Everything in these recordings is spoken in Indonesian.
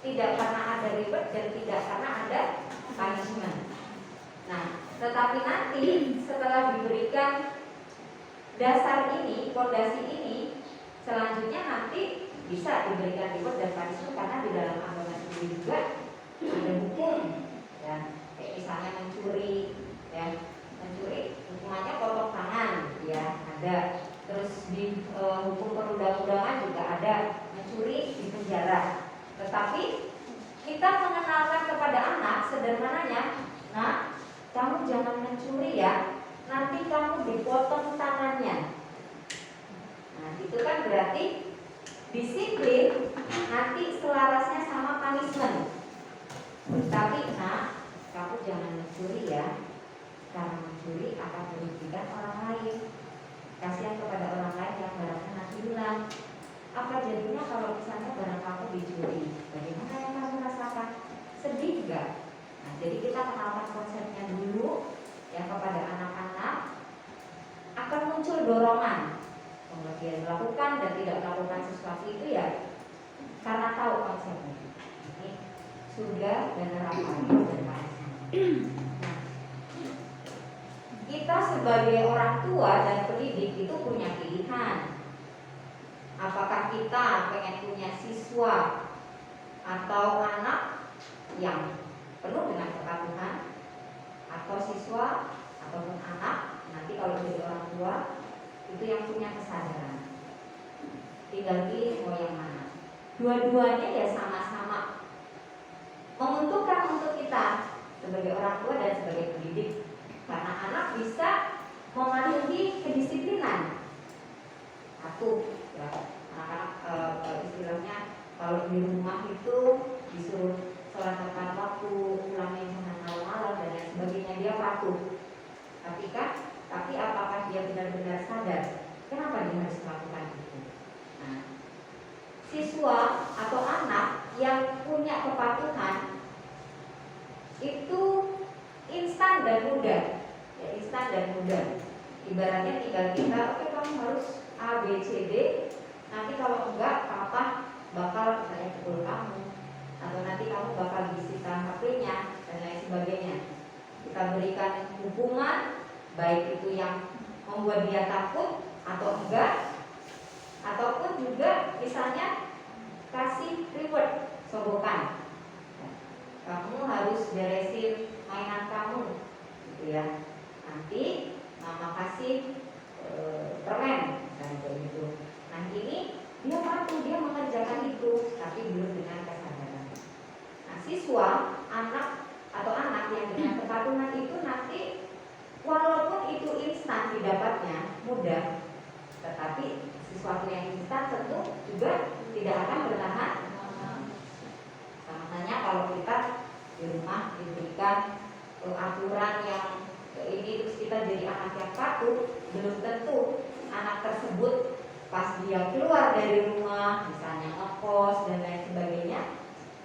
tidak karena ada reward dan tidak karena ada punishment. Nah, tetapi nanti setelah diberikan dasar ini, fondasi ini, selanjutnya nanti bisa diberikan reward dan punishment karena di dalam agama sendiri juga ada hukum, ya. Kayak misalnya mencuri, ya, mencuri hukumannya potong tangan, ya, ada. Terus di hukum perundang-undangan juga ada, mencuri di penjara. Tetapi kita mengenalkan kepada anak sederhananya, nah, kamu jangan mencuri ya, nanti kamu dipotong tangannya. Nah, itu kan berarti disiplin nanti selarasnya sama punishment. Tapi nah, kamu jangan mencuri ya, karena mencuri akan merugikan orang lain. Kasihan kepada orang lain yang barangnya nanti hilang. Apa jadinya kalau misalnya barang kamu dicuri? Bagaimana yang kamu rasakan? Sedih enggak? Nah, jadi kita kenalkan konsepnya dulu ya kepada anak-anak. Akan muncul dorongan kalau dia melakukan dan tidak melakukan sesuatu itu ya karena tahu konsepnya. Ini sudah dan harapan dan pasti. Kita sebagai orang tua dan pendidik itu punya pilihan. Apakah kita pengen punya siswa atau anak yang penuh dengan kepatuhan, atau siswa ataupun anak nanti kalau jadi orang tua itu yang punya kesadaran. Tinggal pilih mau yang mana. Dua-duanya ya sama-sama menguntungkan untuk kita sebagai orang tua dan sebagai pendidik. Karena anak bisa mematuhi kedisiplinan. Satu, ya, anak-anak istilahnya kalau di rumah itu disuruh sholat tepat waktu, pulangnya jangan malam-malam dan lain sebagainya, dia patuh. Tapi apakah dia benar-benar sadar kenapa dia harus melakukan itu? Nah, siswa atau anak yang punya kepatuhan itu instan dan mudah. Ya, instan dan mudah. Ibaratnya tinggal kita, oke kamu harus A, B, C, D. Nanti kalau enggak, papa bakal misalnya pukul kamu, atau nanti kamu bakal disita HP-nya dan lain sebagainya. Kita berikan hukuman, baik itu yang membuat dia takut atau enggak, ataupun juga misalnya kasih reward, sogokan. Kamu harus beresin mainan kamu, gitu ya. Nanti mama kasih permen, misalnya gitu. Nah ini dia patuh, dia mengerjakan itu, tapi belum dengan kesadaran. Nah siswa, anak atau anak yang dengan kepatuhan itu nanti walaupun itu instan didapatnya, mudah, tetapi sesuatu yang instan tentu juga tidak akan bertahan. Makanya kalau kita di rumah diberikan aturan yang ini terus kita jadi anak yang patuh, belum tentu anak tersebut pas dia keluar dari rumah, misalnya ngekos dan lain sebagainya,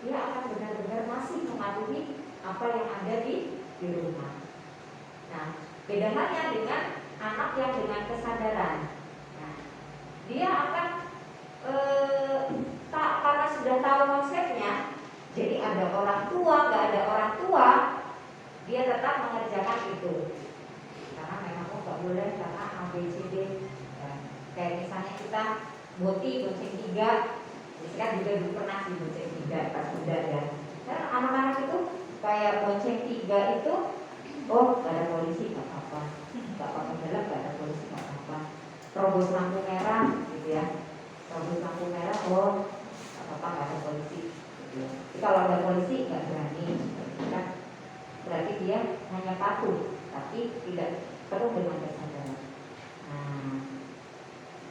dia akan benar-benar masih mematuhi apa yang ada di rumah. Nah, beda halnya dengan anak yang dengan kesadaran. Nah, dia akan karena sudah tahu konsepnya, jadi ada orang tua, nggak ada orang tua, dia tetap mengerjakan itu. Karena memang nggak boleh karena A, B, C, D. Ya, kayak misalnya kita bonceng 3, kan juga dulu pernah sih bonceng 3 pas muda ya. Karena anak-anak itu kayak bonceng 3 itu, oh nggak ada polisi nggak apa-apa, nggak apa-apa dalam nggak ada polisi nggak apa-apa. Terobos lampu merah, gitu ya. Terobos lampu merah, oh nggak apa-apa nggak ada polisi. Gitu ya. Jadi kalau ada polisi nggak berani, kan? Berarti dia hanya patuh, tapi tidak penuh dengan kesadaran. Nah,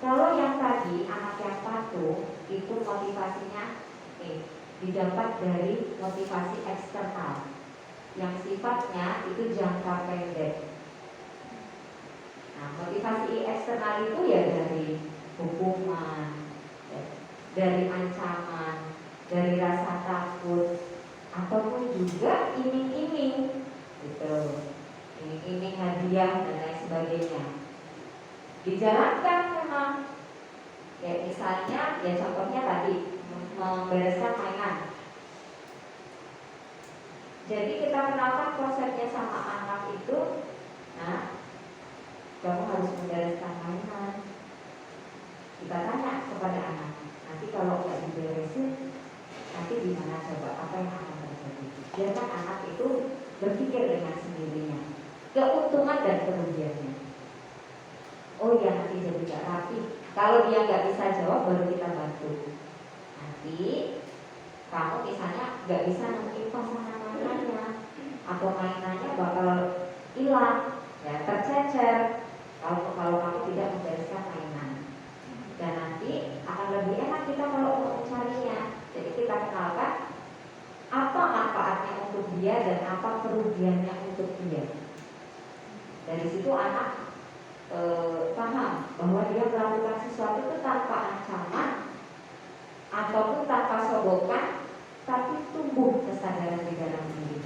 kalau yang tadi anak yang patuh itu motivasinya didapat dari motivasi eksternal yang sifatnya itu jangka pendek. Nah, motivasi eksternal itu ya dari hukuman, ya, dari ancaman, dari rasa takut, ataupun juga iming-iming, gitu, iming-iming hadiah dan lain sebagainya. Dijalankan memang, kayak misalnya, ya contohnya tadi membereskan mainan. Jadi kita kenalkan konsepnya sama anak itu. Nah, kamu harus membereskan mainan. Kita tanya kepada anak, nanti kalau nggak diberesin, nanti gimana coba, apa yang akan terjadi? Biarkan anak itu berpikir dengan sendirinya, keuntungan dan kerugiannya. Oh ya, nanti jadi nggak rapi. Kalau dia nggak bisa jawab, baru kita bantu. Nanti kamu misalnya nggak bisa nemuin pasangan mainannya, atau mainannya bakal hilang, ya tercecer. Kalau kamu tidak membereskan mainan, dan nanti akan lebih enak kita kalau mau mencarinya. Jadi kita kenalkan apa manfaatnya untuk dia dan apa kerugiannya untuk dia. Dari situ anak paham bahwa dia melakukan sesuatu itu tanpa ancaman ataupun tanpa sogokan, tapi tumbuh kesadaran di dalam diri.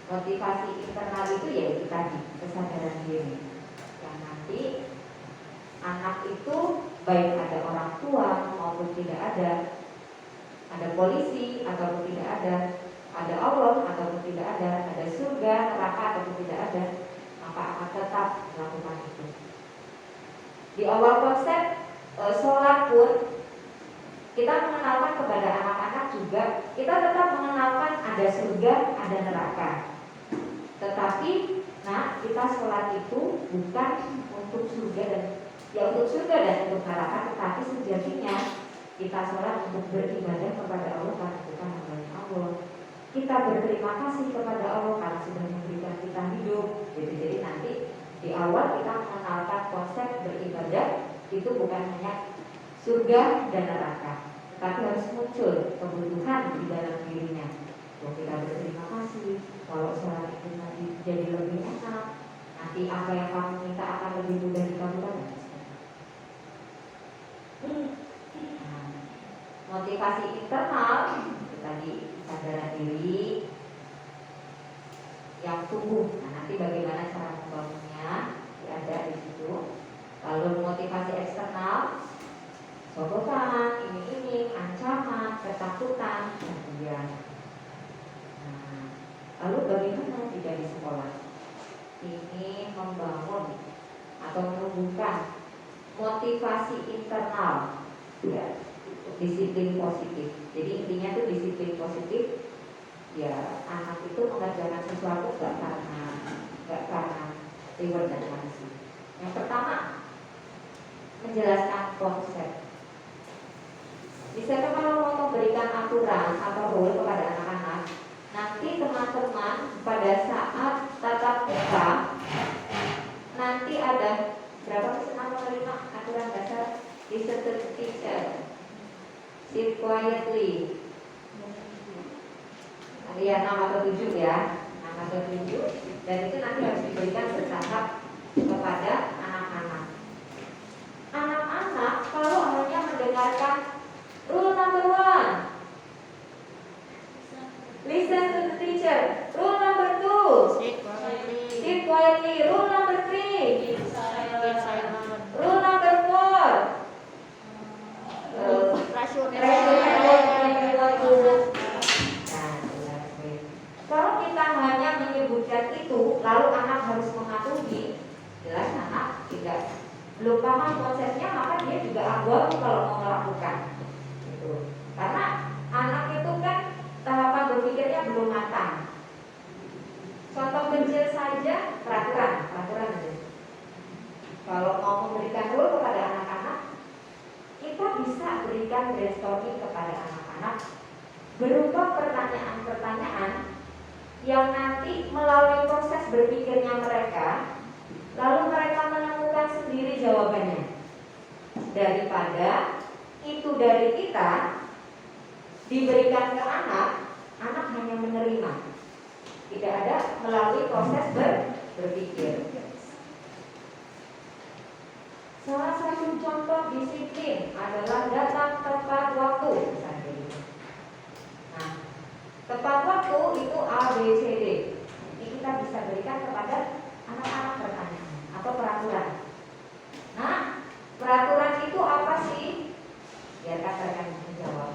Motivasi internal itu ya itu tadi, kesadaran diri. Yang nanti anak itu baik ada orang tua maupun tidak ada polisi ataupun tidak ada Allah ataupun tidak ada surga, neraka ataupun tidak ada, maka akan tetap melakukan itu. Di awal konsep sholat pun kita mengenalkan kepada anak-anak juga, kita tetap mengenalkan ada surga, ada neraka. Tetapi, nah kita sholat itu bukan untuk surga dan untuk surga dan untuk neraka, tetapi sejatinya kita sholat untuk beribadah kepada Allah karena kita mengenal Allah. Kita berterima kasih kepada Allah karena sudah memberikan kita hidup. Jadi nanti di awal kita mengenalkan konsep beribadah itu bukan hanya surga dan neraka, tapi harus muncul kebutuhan di dalam dirinya. Kita berterima kasih kalau sholat itu nanti jadi lebih enak, nanti apa yang kamu minta akan lebih mudah dikabulkan. Motivasi internal tadi kesadaran diri yang tumbuh. Nah, nanti bagaimana cara membangunnya ada di situ. Lalu motivasi eksternal, sogokan, iming-iming, ancaman, ketakutan, kemudian. Nah, lalu bagaimana jika di sekolah ini membangun atau menumbuhkan motivasi internal, ya, disiplin positif. Jadi intinya tuh disiplin positif. Ya, anak itu mengerjakan sesuatu gak karena reward dan sanksi. Yang pertama, menjelaskan konsep. Misalnya kalau mau memberikan aturan atau rule kepada anak-anak, nanti teman-teman pada saat tatap muka nanti ada berapa persen menerima aturan dasar listen to the teacher, sit quietly. Ya 6 atau 7 ya, 6 atau 7, dan itu nanti harus diberikan bertahap kepada anak-anak. Anak-anak kalau hanya mendengarkan rule number 1, listen to the teacher, rule number 2, sit quietly, rule number 3, rule number 4, kalau kita hanya menyebutkan itu, lalu anak harus mematuhi, jelas anak belum paham konsepnya, maka dia juga abu-abu kalau mau melakukan. Gitu. Karena anak itu kan tahapan berpikirnya belum matang. Contoh kecil saja peraturan aja. Kalau mau memberikan rule kepada anak-anak, kita bisa berikan brainstorming kepada anak-anak berupa pertanyaan-pertanyaan yang nanti melalui proses berpikirnya mereka, lalu mereka menemukan sendiri jawabannya. Daripada itu dari kita diberikan ke anak, anak hanya menerima, tidak ada melalui proses berpikir. Salah satu contoh disiplin adalah datang tepat waktu. Nah, tepat waktu itu A, B, C, D. Ini kita bisa berikan kepada anak-anak pertanyaan atau peraturan. Nah, peraturan itu apa sih? Biarkan mereka menjawab.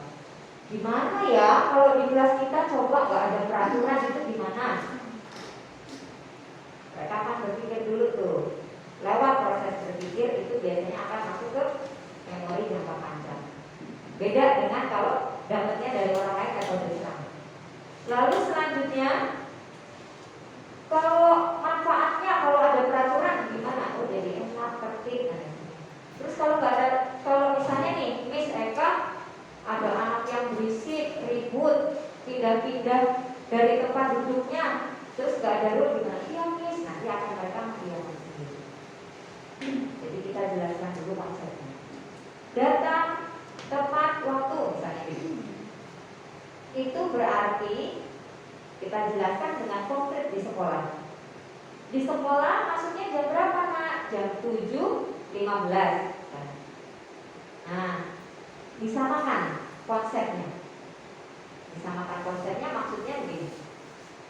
Di Gimana ya kalau di kelas kita coba gak ada peraturan itu gimana? Mereka akan berpikir dulu tuh. Lewat proses berpikir itu biasanya akan masuk ke memori jangka panjang. Beda dengan kalau dapatnya dari orang lain atau dari kamu. Lalu selanjutnya, kalau manfaatnya kalau ada peraturan gimana? Oh jadi enak, tertib. Terus kalau nggak ada, kalau misalnya nih Miss Eka ada anak yang berisik, ribut, pindah-pindah dari tempat duduknya, terus nggak ada rule gimana? Iya Miss, nanti akan mereka mendiamkan sendiri. Jadi kita jelaskan dulu konsepnya. Datang, tepat, waktu misalnya itu berarti kita jelaskan dengan konkret di sekolah. Di sekolah maksudnya jam berapa nak? Jam 7.15. Nah, disamakan konsepnya. Disamakan konsepnya maksudnya begini.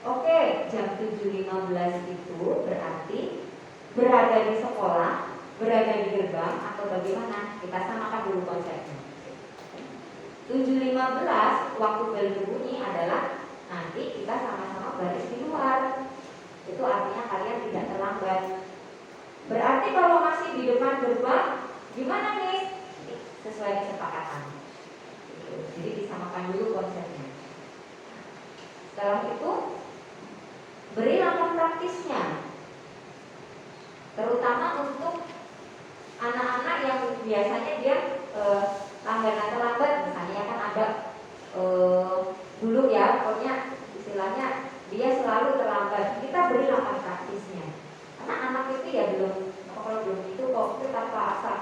Oke, jam 7.15 itu berarti berada di sekolah, berada di gerbang atau bagaimana? Kita samakan dulu konsepnya. 7.15 waktu bel berbunyi adalah nanti kita sama-sama baris di luar. Itu artinya kalian tidak terlambat. Berarti kalau masih di depan gerbang, gimana nih? Sesuai kesepakatan. Jadi disamakan dulu konsepnya. Setelah itu beri langkah praktisnya, terutama untuk anak-anak yang biasanya dia langganan terlambat, misalnya kan ada dulu ya, pokoknya istilahnya dia selalu terlambat. Kita beri langkah praktisnya, karena anak itu ya belum, kalau belum itu kok itu tanpa asap,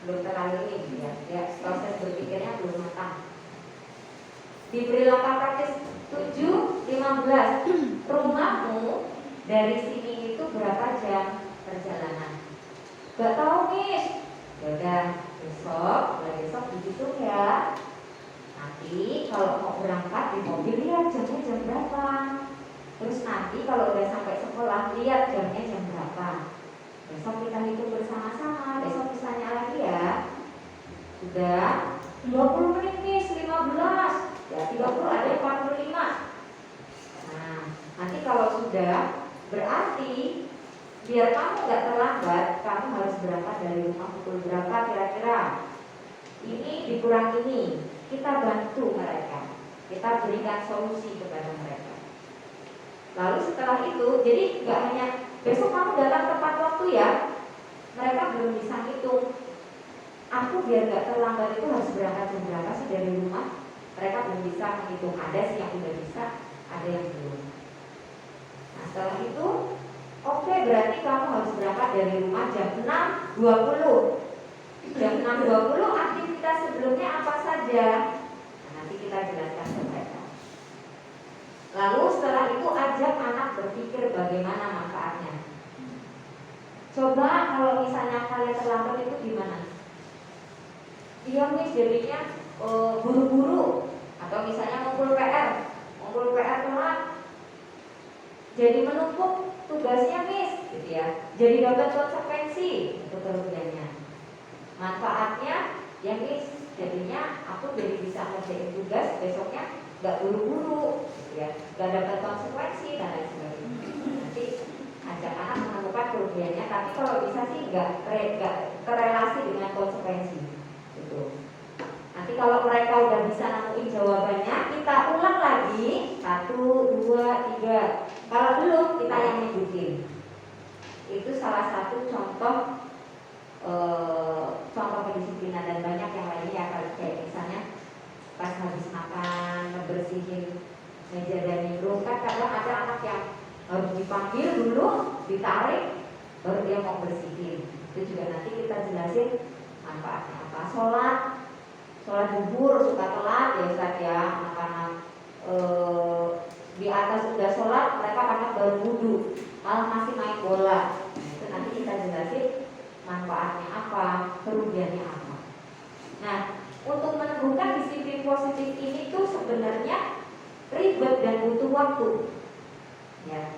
belum terlalu ini ya proses berpikirnya belum matang. Diberi langkah praktis. 7.15 rumahmu dari sini itu berapa jam perjalanan? Gak tahu Miss. Yaudah mulai besok dihitung ya. Nanti kalau mau berangkat di mobil lihat jamnya jam berapa. Terus nanti kalau udah sampai sekolah lihat jamnya jam berapa. Besok kita hitung bersama-sama. Besok misalnya lagi ya. Sudah 20 menit Miss, 15. Ya 30 ada 45. Nah nanti kalau sudah berarti biar kamu gak terlambat, kamu harus berangkat dari rumah pukul berapa kira-kira. Ini dikurang ini, kita bantu mereka, kita berikan solusi kepada mereka. Lalu setelah itu, jadi gak hanya besok kamu datang tepat waktu ya. Mereka belum bisa hitung. Aku biar gak terlambat itu harus berangkat jam berapa sih dari rumah. Mereka belum bisa menghitung. Ada sih yang udah bisa, ada yang belum. Nah setelah itu oke, berarti kamu harus berangkat dari rumah jam 6.20. Jam 6.20 aktivitas sebelumnya apa saja? Nah, nanti kita jelaskan ke mereka. Lalu setelah itu ajak anak berpikir bagaimana manfaatnya. Coba kalau misalnya kalian terlambat itu gimana? Iya Miss, jadinya buru-buru. Atau misalnya ngumpul PR telat. Jadi menumpuk tugasnya Miss, gitu ya. Jadi dapat konsekuensi itu kerugiannya. Manfaatnya ya Miss, jadinya aku jadi bisa ngerjain tugas besoknya gak buru-buru, gitu ya. Gak dapat konsekuensi dan lain sebagainya. Nanti ajak anak menemukan kerugiannya, tapi kalau bisa sih gak terrelasi dengan konsekuensi, gitu. Nanti kalau mereka udah bisa nemuin jawabannya, kita ulang lagi 1, 2, 3. Kalau belum, kita yang nyebutin. Itu salah satu contoh kedisiplinan dan banyak yang lainnya ya, kayak misalnya pas habis makan ngebersihin meja dining room, kan kadang ada anak yang harus dipanggil dulu, ditarik, baru dia mau bersihin. Itu juga nanti kita jelasin manfaatnya apa. Sholat zuhur suka telat ya Ustaz ya, anak-anak di atas udah sholat, mereka kadang baru wudhu, malah masih main bola. Nah, itu nanti kita jelasin manfaatnya apa, kerugiannya apa. Nah, untuk menemukan disiplin positif ini tuh sebenarnya ribet dan butuh waktu, ya.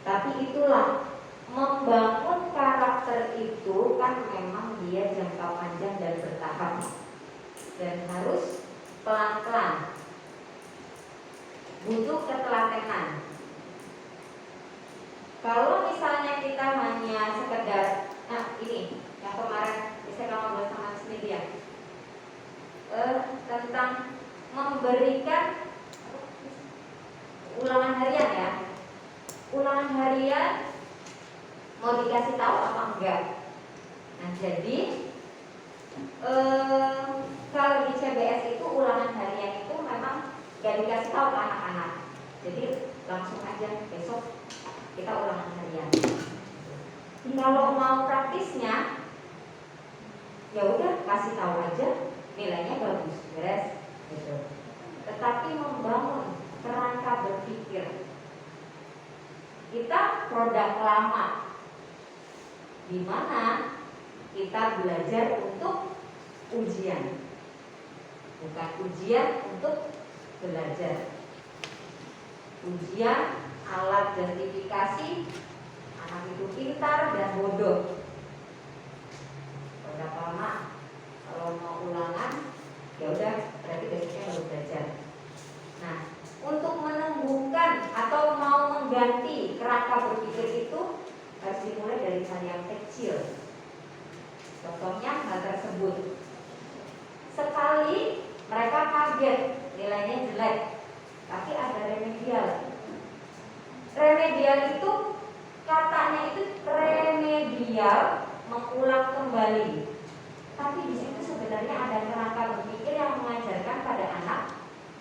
Tapi itulah, membangun karakter itu kan memang dia jangka panjang dan bertahap, dan harus pelan-pelan. ini yang kemarin bisa kamu buat sama media tentang memberikan ulangan harian ya. Ulangan harian mau dikasih tahu apa enggak? Nah jadi kalau di CBS itu ulangan harian itu memang gak dikasih tahu ke anak-anak. Jadi langsung aja besok kita ulangan harian. Kalau mau praktisnya, ya udah kasih tahu aja, nilainya bagus, beres, gitu. Tetapi membangun kerangka berpikir. Kita produk lama, di mana kita belajar untuk ujian, bukan ujian untuk belajar. Ujian alat justifikasi anak itu pintar dan bodoh. Produk lama, kalau mau ulangan, ya udah berarti besoknya baru belajar. Nah, untuk menumbuhkan atau mau mengganti kerangka berpikir itu harus dimulai dari hal yang kecil. Contohnya hal tersebut. Sekali mereka kaget nilainya jelek, tapi ada remedial. Remedial itu katanya itu remedial mengulang kembali. Tapi di situ sebenarnya ada kerangka berpikir yang mengajarkan pada anak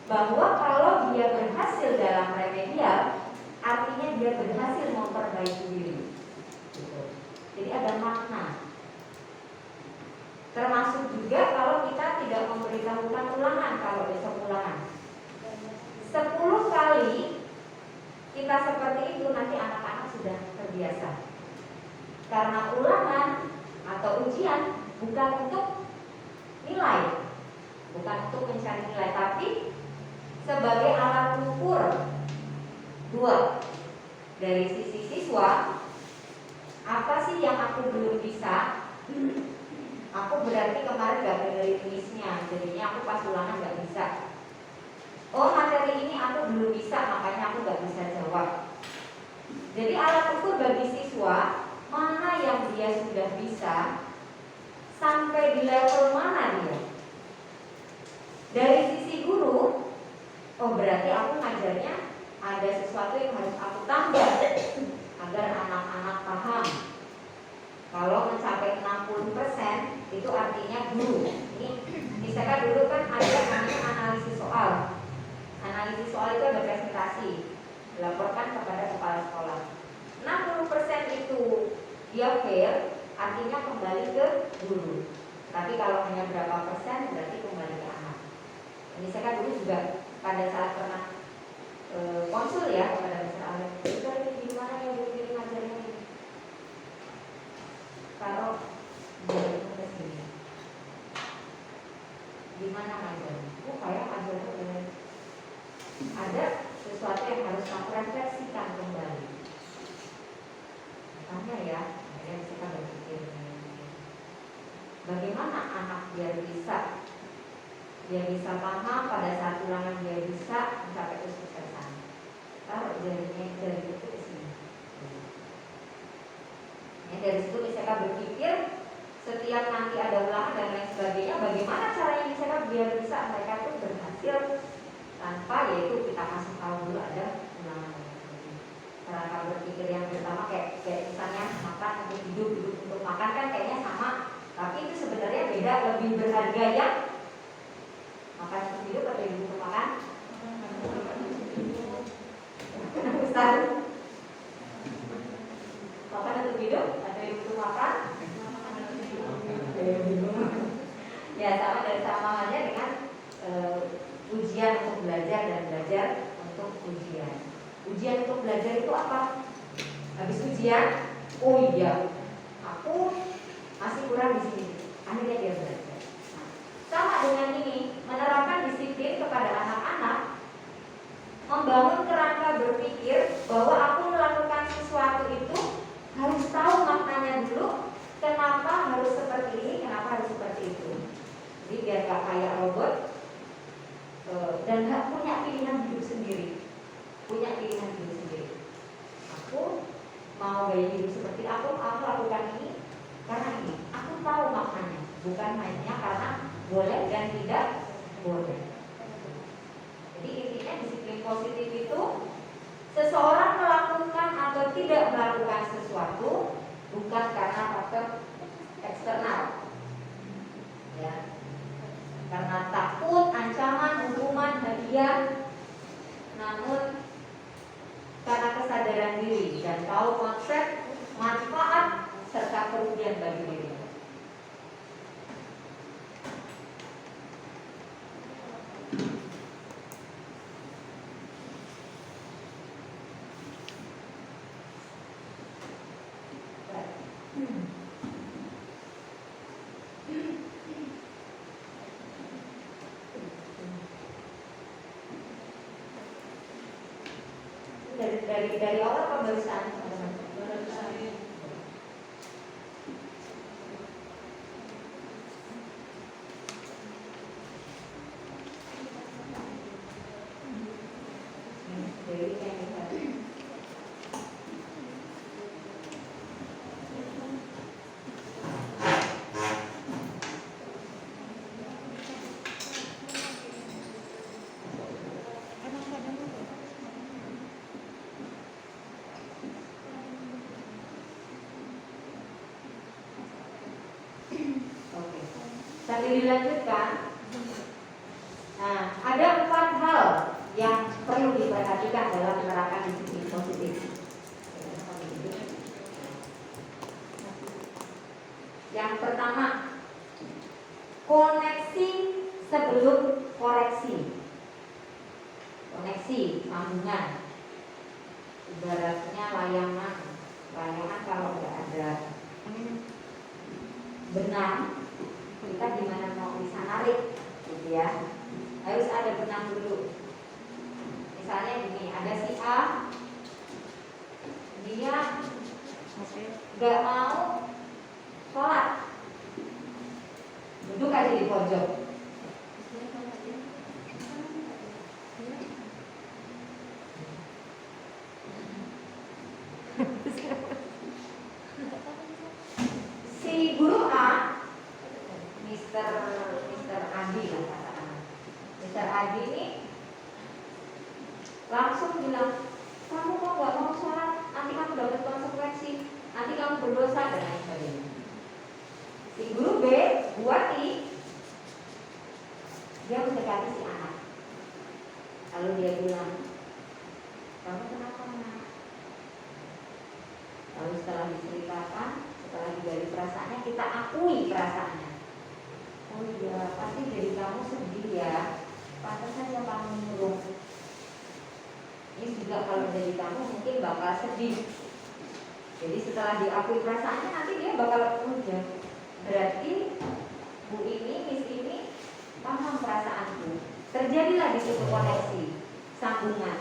bahwa kalau dia berhasil dalam remedial, artinya dia berhasil memperbaiki diri. Jadi ada makna. Termasuk juga kalau kita tidak memberitahukan ulangan, kalau besok ulangan 10 kali kita seperti itu, nanti anak-anak sudah terbiasa. Karena ulangan atau ujian bukan untuk nilai, bukan untuk mencari nilai, tapi sebagai alat ukur. Dua, dari sisi siswa, apa sih yang aku belum bisa? Aku berarti kemarin gak dengerin miss-nya, jadinya aku pas ulangan gak bisa. Oh, materi ini aku belum bisa, makanya aku gak bisa jawab. Jadi alat ukur bagi siswa, mana yang dia sudah bisa, sampai di level mana dia. Dari sisi guru, oh berarti aku ngajarnya ada sesuatu yang harus aku tambah agar anak-anak paham. Kalau mencapai 60% itu artinya guru. Ini misalkan dulu kan ada namanya analisis soal. Analisis soal itu ada presentasi, dilaporkan kepada kepala sekolah. 60% itu dia fail, artinya kembali ke guru. Tapi kalau hanya berapa persen berarti kembali ke anak. Misalkan dulu juga pada saat pernah konsul ya kepada Mr. Alek, ini gimana ya Bu Kiri ngajarnya ini? Kalau dari ke sini, gimana ngajarnya? Kayak ngajarnya ada sesuatu yang harus kamu refleksikan kembali. Tanya ya, akhirnya bisa berpikir bagaimana anak biar bisa paham pada saat ulangan, dia bisa mencapai kesuksesan. Taruh jarinya dari itu ke sini. Ya, dari situ misalkan berpikir setiap nanti ada ulangan dan lain sebagainya, bagaimana caranya misalkan biar bisa mereka tuh berhasil tanpa, yaitu kita kasih tahu dulu ada ulangan. Cara berpikir yang pertama kayak misalnya makan untuk hidup untuk makan kan kayaknya sama, tapi itu sebenarnya beda. Lebih berharga yang makan untuk hidup atau hidup untuk makan? Ustaz, makan untuk hidup atau hidup untuk makan? Ya sama, dan sama halnya dengan ujian untuk belajar dan belajar untuk ujian. Ujian untuk belajar itu apa? Habis ujian, oh iya, aku masih kurang di sini. Akhirnya dia belajar. Nah, sama dengan ini, menerapkan disiplin kepada anak-anak, membangun kerangka berpikir bahwa aku melakukan sesuatu itu harus tahu maknanya dulu. Kenapa harus seperti ini? Kenapa harus seperti itu? Jadi biar gak kayak robot dan gak punya pilihan hidup sendiri. Punya pilihan hidup sendiri. Aku mau gaya hidup seperti aku lakukan ini. Karena ini, aku tahu maknanya, bukan hanya karena boleh dan tidak boleh. Jadi intinya disiplin positif itu seseorang melakukan atau tidak melakukan sesuatu bukan karena faktor eksternal, ya, karena takut, ancaman, hukuman, hadiah, namun karena kesadaran diri dan tahu konsep, manfaat, serta kerugian bagi diri. Dari awal pembahasan sambil dilanjutkan. Nah, ada 4 hal yang perlu diperhatikan dalam menerapkan disiplin positif. Yang pertama, koneksi sebelum koreksi. Koneksi, sambungan. Ibaratnya layangan kalau nggak ada benang, kita gimana mau bisa narik, gitu ya. Harus ada benang dulu. Misalnya gini, ada si A, dia nggak mau sholat, duduk aja di pojok. Si guru A, Mister Adi lah katakan. Mister Adi ini langsung bilang, kamu kok gak mau sholat, nanti kamu dapat konsekuensi, nanti kamu berdosa dan lain sebagainya. Si guru B, Buati, dia mendekati si anak. Lalu dia bilang, kamu kenapa nak? Lalu setelah diceritakan, setelah digali perasaannya, kita akui perasaannya. Oh iya, pasti jadi kamu sedih ya. Pantesan ya kamu murung. Ini juga kalau jadi kamu mungkin bakal sedih. Jadi setelah diakui perasaannya, nanti dia bakal udah. Berarti Bu ini, Miss ini paham perasaanku. Terjadilah di situ koneksi, sambungan.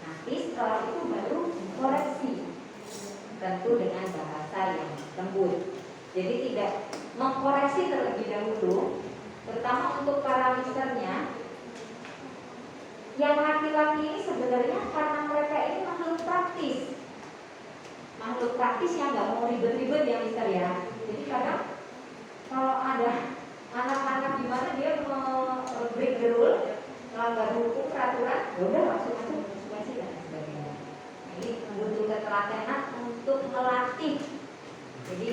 Nanti setelah itu baru koreksi. Tentu dengan bahasa yang lembut. Jadi tidak mengkoreksi terlebih dahulu, terutama untuk para misternya. Yang laki-laki ini sebenarnya karena mereka ini makhluk praktis yang nggak mau ribet-ribet ya mister ya. Jadi kadang kalau ada anak-anak di mana dia mau break the rule, melanggar hukum peraturan, ya udah langsung aja konsekuensi dan sebagainya. Ini butuh ketelatenan untuk melatih. Jadi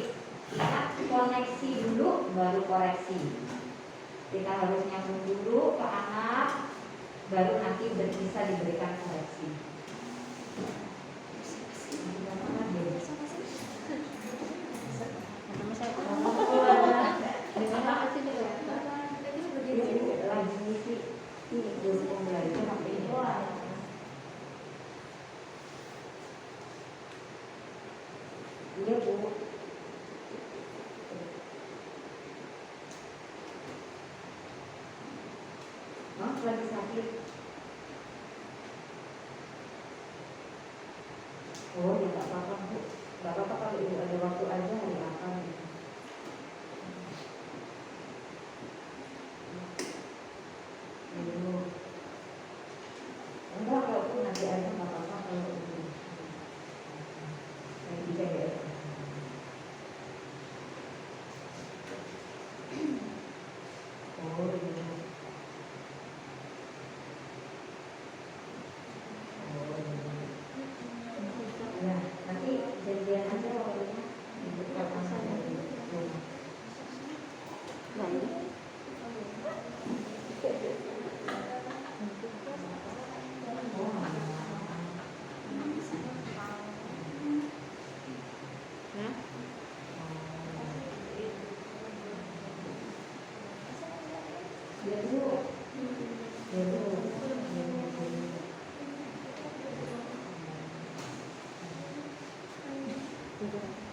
ingat, koneksi dulu baru koreksi. Kita harus nyambung dulu ke anak, baru nanti bisa diberikan koreksi. Iya Bu. Maaf lagi sakit. Oh ya gak apa-apa Bu. Gak apa-apa kalau Ibu ada waktu aja hari apa gitu. Enggak, kalau nanti aja gak apa-apa kalau Ibu. Bisa ya. Oh iya. Oh iya. Ya, nanti janjian aja waktunya di depan saya di rumah. Baik. Oh, Hah? lihat dulu. Lihat dulu. Gitu.